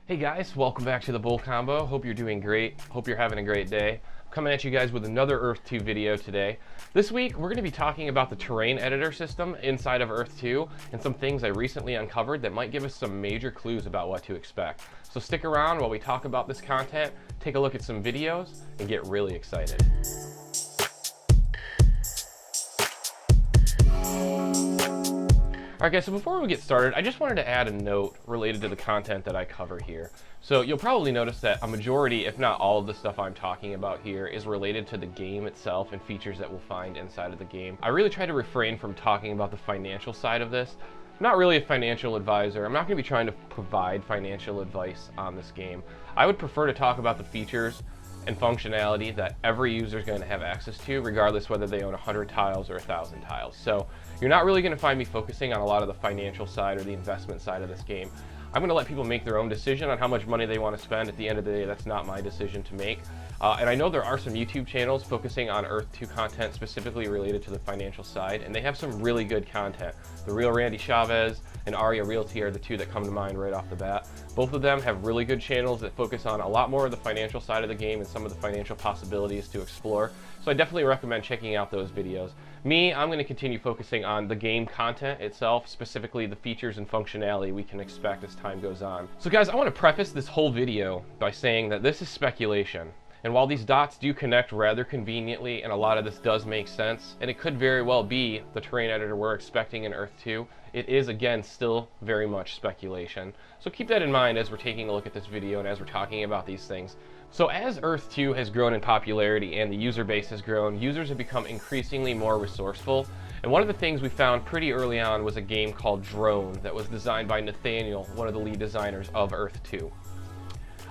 Hey guys, welcome back to the Bull Combo. Hope you're doing great. Hope you're having a great day. I'm coming at you guys with another Earth 2 video today. This week, we're going to be talking about the terrain editor system inside of Earth 2 and some things I recently uncovered that might give us some major clues about what to expect. So stick around while we talk about this content, take a look at some videos, and get really excited. Alright guys, so before we get started, I just wanted to add a note related to the content that I cover here. So you'll probably notice that a majority, if not all of the stuff I'm talking about here is related to the game itself and features that we'll find inside of the game. I really try to refrain from talking about the financial side of this. I'm not really a financial advisor. I'm not going to be trying to provide financial advice on this game. I would prefer to talk about the features and functionality that every user is going to have access to, regardless whether they own 100 tiles or 1,000 tiles. So you're not really going to find me focusing on a lot of the financial side or the investment side of this game. I'm going to let people make their own decision on how much money they want to spend. At the end of the day, that's not my decision to make. And I know there are some YouTube channels focusing on Earth 2 content specifically related to the financial side, and they have some really good content. The Real Randy Chavez and Aria Realty are the two that come to mind right off the bat. Both of them have really good channels that focus on a lot more of the financial side of the game and some of the financial possibilities to explore. So I definitely recommend checking out those videos. Me, I'm going to continue focusing on the game content itself, specifically the features and functionality we can expect as time goes on. So guys, I want to preface this whole video by saying that this is speculation. And while these dots do connect rather conveniently, and a lot of this does make sense, and it could very well be the terrain editor we're expecting in Earth 2, it is again still very much speculation. So keep that in mind as we're taking a look at this video and as we're talking about these things. So as Earth 2 has grown in popularity and the user base has grown, users have become increasingly more resourceful. And one of the things we found pretty early on was a game called Drone that was designed by Nathaniel, one of the lead designers of Earth 2.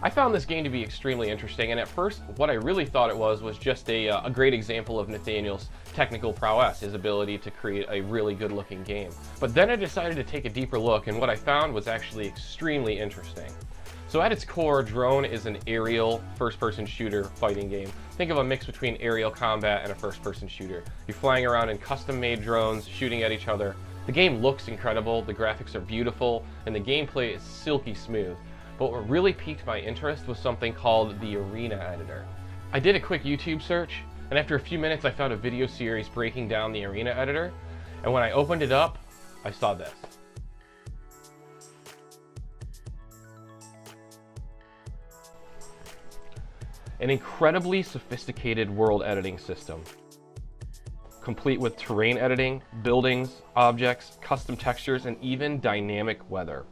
I found this game to be extremely interesting, and at first what I really thought it was just a great example of Nathaniel's technical prowess, his ability to create a really good looking game. But then I decided to take a deeper look, and what I found was actually extremely interesting. So at its core, Drone is an aerial first-person shooter fighting game. Think of a mix between aerial combat and a first-person shooter. You're flying around in custom-made drones, shooting at each other. The game looks incredible, the graphics are beautiful, and the gameplay is silky smooth. But what really piqued my interest was something called the Arena Editor. I did a quick YouTube search, and after a few minutes I found a video series breaking down the Arena Editor, and when I opened it up, I saw this. An incredibly sophisticated world editing system, complete with terrain editing, buildings, objects, custom textures, and even dynamic weather.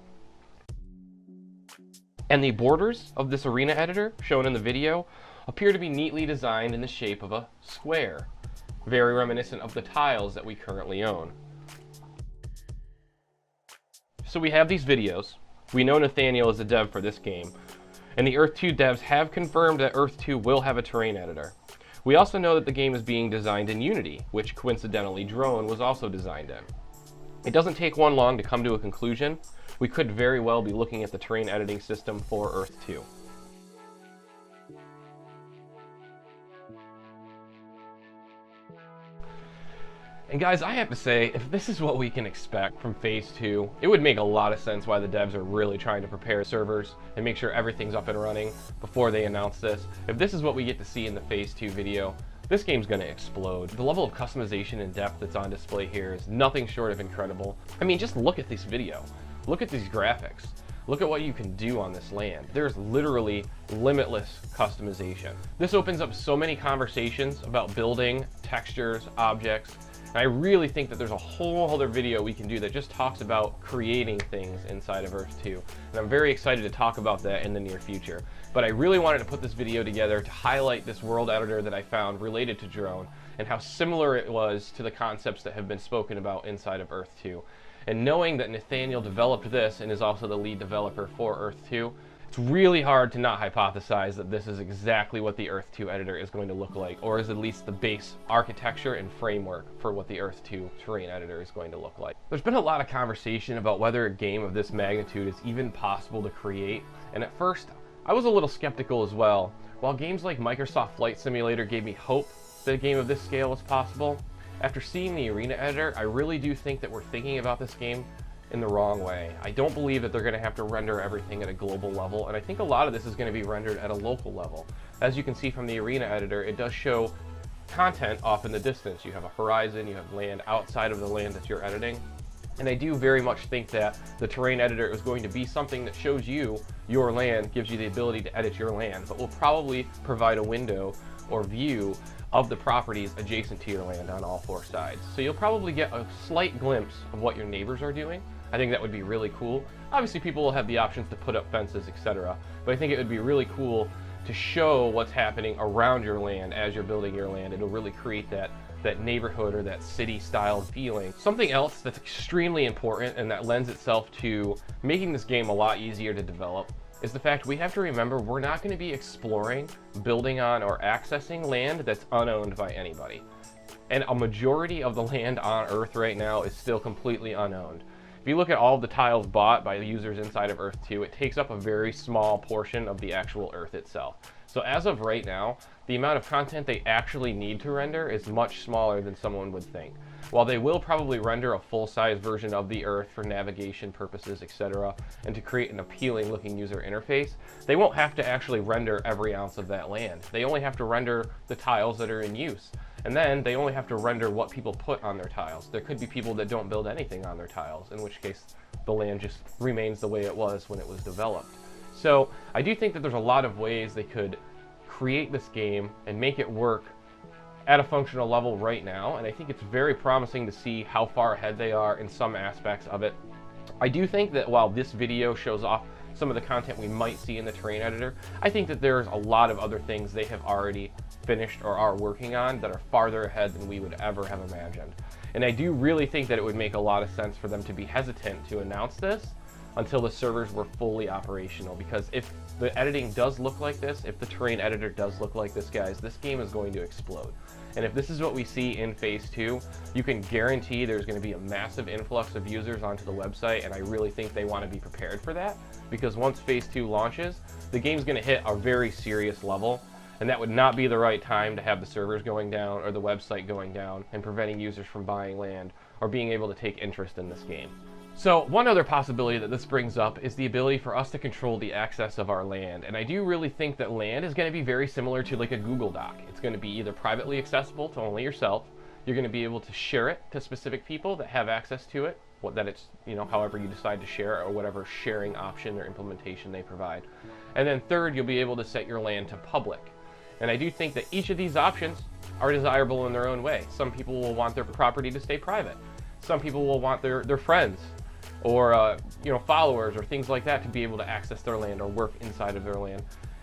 And the borders of this Arena Editor, shown in the video, appear to be neatly designed in the shape of a square, very reminiscent of the tiles that we currently own. So we have these videos. We know Nathaniel is a dev for this game, and the Earth 2 devs have confirmed that Earth 2 will have a terrain editor. We also know that the game is being designed in Unity, which coincidentally Drone was also designed in. It doesn't take one long to come to a conclusion. We could very well be looking at the terrain editing system for Earth 2. And guys, I have to say, if this is what we can expect from Phase 2, it would make a lot of sense why the devs are really trying to prepare servers and make sure everything's up and running before they announce this. If this is what we get to see in the Phase 2 video, this game's going to explode. The level of customization and depth that's on display here is nothing short of incredible. I mean, just look at this video. Look at these graphics. Look at what you can do on this land. There's literally limitless customization. This opens up so many conversations about building, textures, objects. And I really think that there's a whole other video we can do that just talks about creating things inside of Earth 2. And I'm very excited to talk about that in the near future. But I really wanted to put this video together to highlight this world editor that I found related to Drone and how similar it was to the concepts that have been spoken about inside of Earth 2. And knowing that Nathaniel developed this and is also the lead developer for Earth 2, it's really hard to not hypothesize that this is exactly what the Earth 2 editor is going to look like, or is at least the base architecture and framework for what the Earth 2 terrain editor is going to look like. There's been a lot of conversation about whether a game of this magnitude is even possible to create, and at first, I was a little skeptical as well. While games like Microsoft Flight Simulator gave me hope that a game of this scale was possible, after seeing the Arena editor, I really do think that we're thinking about this game in the wrong way. I don't believe that they're going to have to render everything at a global level, and I think a lot of this is going to be rendered at a local level. As you can see from the arena editor, it does show content off in the distance. You have a horizon, you have land outside of the land that you're editing. And I do very much think that the terrain editor is going to be something that shows you your land, gives you the ability to edit your land, but will probably provide a window or view of the properties adjacent to your land on all four sides. So you'll probably get a slight glimpse of what your neighbors are doing. I think that would be really cool. Obviously people will have the options to put up fences, etc. But I think it would be really cool to show what's happening around your land as you're building your land. It'll really create that neighborhood or that city-style feeling. Something else that's extremely important and that lends itself to making this game a lot easier to develop is the fact we have to remember we're not going to be exploring, building on, or accessing land that's unowned by anybody. And a majority of the land on Earth right now is still completely unowned. If you look at all of the tiles bought by the users inside of Earth 2, it takes up a very small portion of the actual Earth itself. So as of right now, the amount of content they actually need to render is much smaller than someone would think. While they will probably render a full-size version of the Earth for navigation purposes, etc., and to create an appealing looking user interface, they won't have to actually render every ounce of that land. They only have to render the tiles that are in use. And then they only have to render what people put on their tiles. There could be people that don't build anything on their tiles, in which case the land just remains the way it was when it was developed. So I do think that there's a lot of ways they could create this game and make it work at a functional level right now, and I think it's very promising to see how far ahead they are in some aspects of it. I do think that while this video shows off some of the content we might see in the terrain editor, I think that there's a lot of other things they have already finished or are working on that are farther ahead than we would ever have imagined. And I do really think that it would make a lot of sense for them to be hesitant to announce this until the servers were fully operational, because if the editing does look like this, if the terrain editor does look like this, guys, this game is going to explode. And if this is what we see in Phase 2, you can guarantee there's going to be a massive influx of users onto the website, and I really think they want to be prepared for that, because once Phase 2 launches, the game's going to hit a very serious level, and that would not be the right time to have the servers going down or the website going down and preventing users from buying land or being able to take interest in this game. So one other possibility that this brings up is the ability for us to control the access of our land. And I do really think that land is going to be very similar to like a Google Doc. It's going to be either privately accessible to only yourself. You're going to be able to share it to specific people that have access to it, that it's, however you decide to share it, or whatever sharing option or implementation they provide. And then third, you'll be able to set your land to public. And I do think that each of these options are desirable in their own way. Some people will want their property to stay private. Some people will want their friends or followers or things like that to be able to access their land or work inside of their land.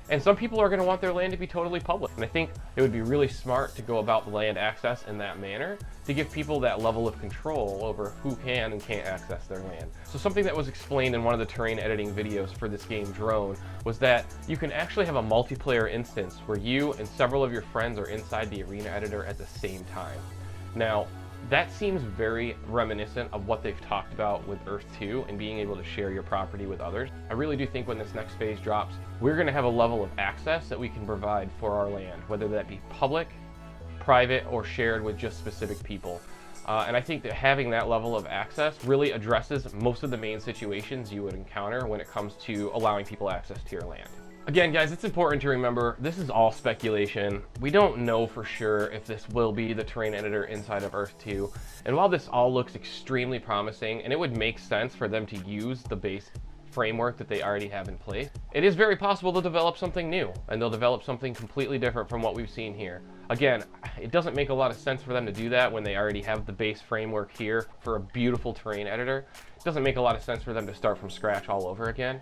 And some people are going to want their land to be totally public. And I think it would be really smart to go about the land access in that manner to give people that level of control over who can and can't access their land. So something that was explained in one of the terrain editing videos for this game, Drone, was that you can actually have a multiplayer instance where you and several of your friends are inside the arena editor at the same time. Now, that seems very reminiscent of what they've talked about with Earth 2 and being able to share your property with others. I really do think when this next phase drops, we're going to have a level of access that we can provide for our land, whether that be public, private, or shared with just specific people. And I think that having that level of access really addresses most of the main situations you would encounter when it comes to allowing people access to your land. Again, guys, it's important to remember this is all speculation. We don't know for sure if this will be the terrain editor inside of Earth 2. And while this all looks extremely promising, and it would make sense for them to use the base framework that they already have in place, it is very possible they'll develop something new, and they'll develop something completely different from what we've seen here. Again, it doesn't make a lot of sense for them to do that when they already have the base framework here for a beautiful terrain editor. It doesn't make a lot of sense for them to start from scratch all over again.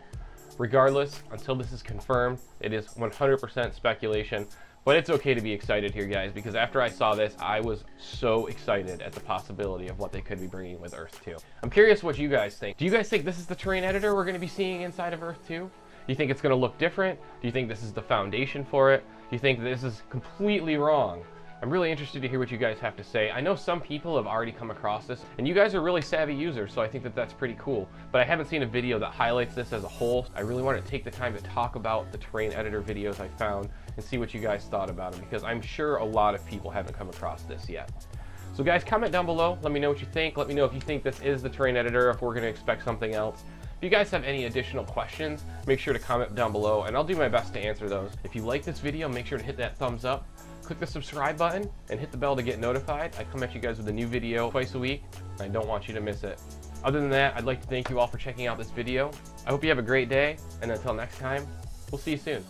Regardless, until this is confirmed, it is 100% speculation, but it's okay to be excited here, guys, because after I saw this, I was so excited at the possibility of what they could be bringing with Earth 2. I'm curious what you guys think. Do you guys think this is the terrain editor we're going to be seeing inside of Earth 2? Do you think it's going to look different? Do you think this is the foundation for it? Do you think this is completely wrong? I'm really interested to hear what you guys have to say. I know some people have already come across this, and you guys are really savvy users, so I think that that's pretty cool. But I haven't seen a video that highlights this as a whole. I really want to take the time to talk about the terrain editor videos I found and see what you guys thought about them, because I'm sure a lot of people haven't come across this yet. So guys, comment down below. Let me know what you think. Let me know if you think this is the terrain editor, if we're going to expect something else. If you guys have any additional questions, make sure to comment down below, and I'll do my best to answer those. If you like this video, make sure to hit that thumbs up. Click the subscribe button and hit the bell to get notified. I come at you guys with a new video twice a week, and I don't want you to miss it. Other than that, I'd like to thank you all for checking out this video. I hope you have a great day, and until next time, we'll see you soon.